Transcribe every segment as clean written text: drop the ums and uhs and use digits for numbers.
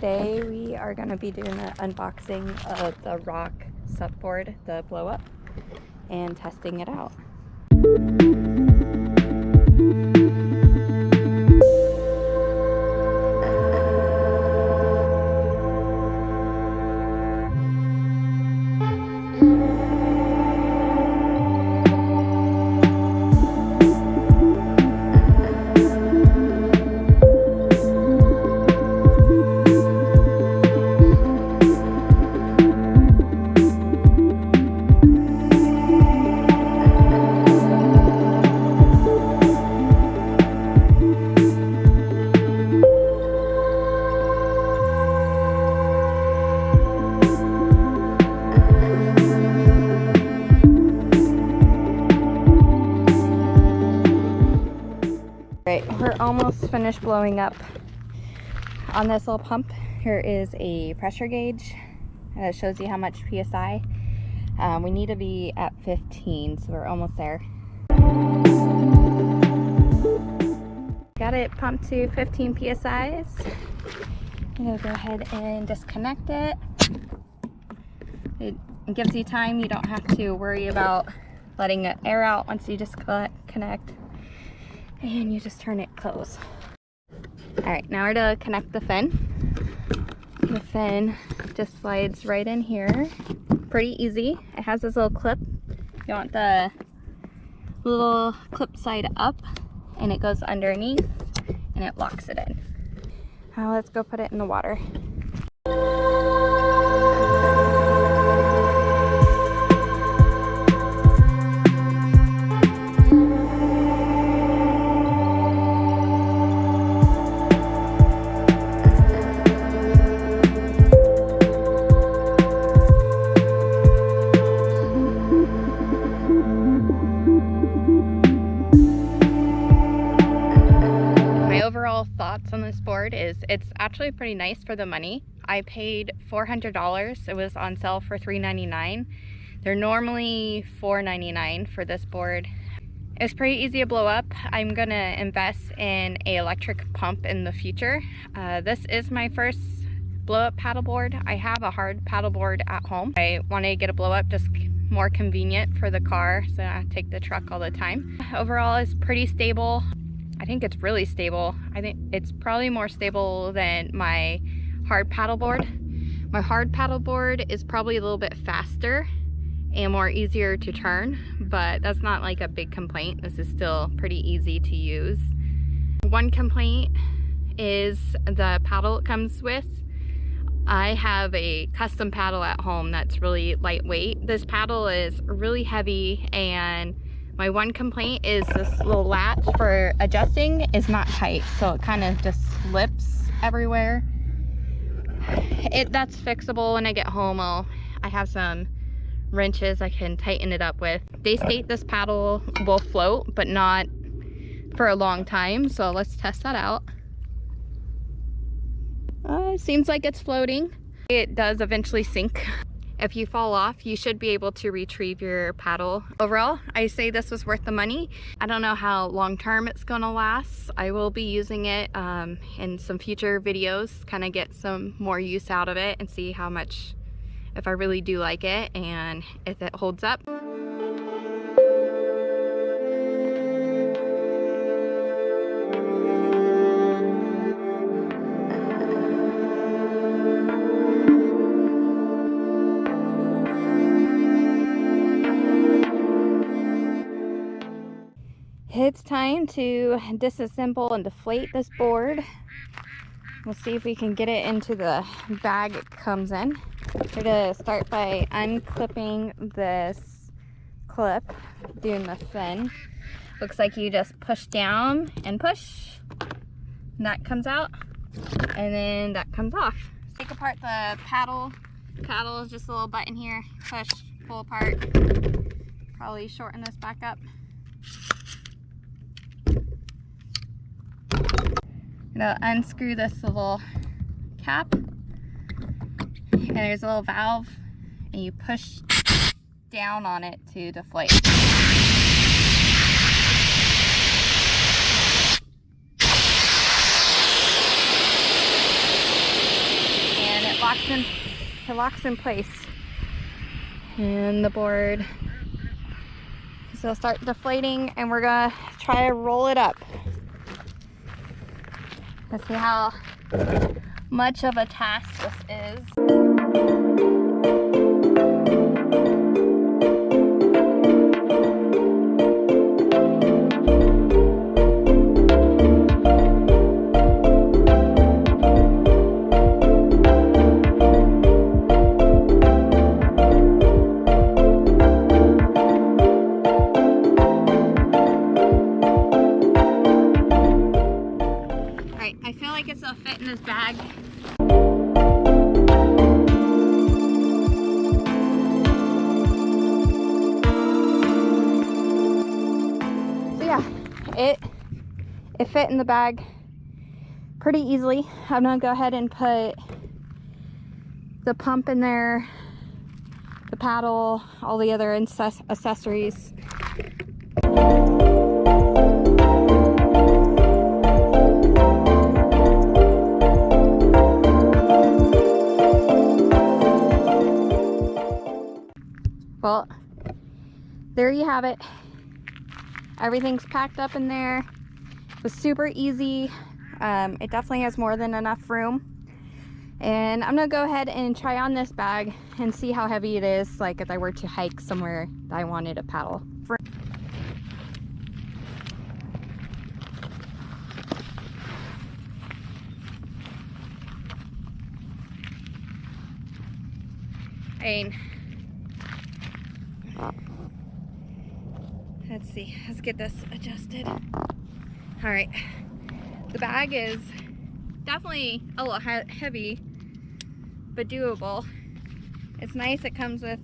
Today we are going to be doing an unboxing of the ROC SUP Board, the blow up, and testing it out. Right, we're almost finished blowing up. On this little pump, here is a pressure gauge. It shows you how much PSI. We need to be at 15, so we're almost there. Got it pumped to 15 PSIs. I'm gonna go ahead and disconnect it. It gives you time. You don't have to worry about letting the air out once you disconnect. And you just turn it close. Alright, now we're to connect the fin. The fin just slides right in here. Pretty easy. It has this little clip. You want the little clip side up, and it goes underneath and it locks it in. Now let's go put it in the water. Overall thoughts on this board is it's actually pretty nice for the money. I paid $400. It was on sale for $3.99. They're normally $4.99 for this board. It's pretty easy to blow up. I'm gonna invest in an electric pump in the future. This is my first blow up paddleboard. I have a hard paddleboard at home. I wanted to get a blow up, just more convenient for the car, so I take the truck all the time. Overall, it's pretty stable. I think it's really stable. I think it's probably more stable than my hard paddleboard. My hard paddleboard is probably a little bit faster and more easier to turn, but that's not like a big complaint. This is still pretty easy to use. One complaint is the paddle it comes with. I have a custom paddle at home that's really lightweight. This paddle is really heavy, and my one complaint is this little latch for adjusting is not tight, so it kind of just slips everywhere. That's fixable when I get home. I have some wrenches I can tighten it up with. They state this paddle will float, but not for a long time, so let's test that out. Seems like it's floating. It does eventually sink. If you fall off, you should be able to retrieve your paddle. Overall, I say this was worth the money. I don't know how long term it's gonna last. I will be using it in some future videos, kind of get some more use out of it and see how much, if I really do like it and if it holds up. It's time to disassemble and deflate this board. We'll see if we can get it into the bag it comes in. We're going to start by unclipping this clip, doing the fin. Looks like you just push down and push, and that comes out, and then that comes off. Take apart the paddle. Paddle is just a little button here. Push, pull apart. Probably shorten this back up. I'm gonna unscrew this little cap, and there's a little valve, and you push down on it to deflate. locks in place. And the board is gonna start deflating, and we're gonna try to roll it up. Let's see how much of a task this is. I feel like it's gonna fit in this bag. So yeah, it fit in the bag pretty easily. I'm gonna go ahead and put the pump in there, the paddle, all the other accessories. Well, there you have it. Everything's packed up in there. It was super easy. It definitely has more than enough room. And I'm gonna go ahead and try on this bag and see how heavy it is, like if I were to hike somewhere that I wanted a paddle for. Let's see, let's get this adjusted. All right, the bag is definitely a little heavy, but doable. It's nice, it comes with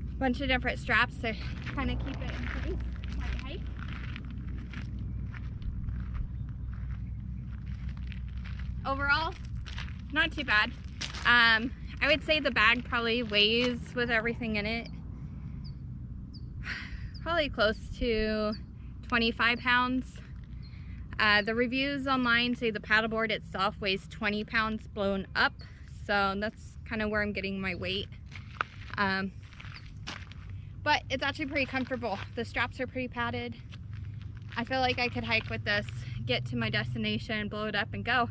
a bunch of different straps to kind of keep it in place like a hike. Overall, not too bad. I would say the bag probably weighs, with everything in it, probably close to 25 pounds. The reviews online say the paddleboard itself weighs 20 pounds blown up, so that's kind of where I'm getting my weight. But it's actually pretty comfortable. The straps are pretty padded. I feel like I could hike with this, get to my destination, blow it up, and go.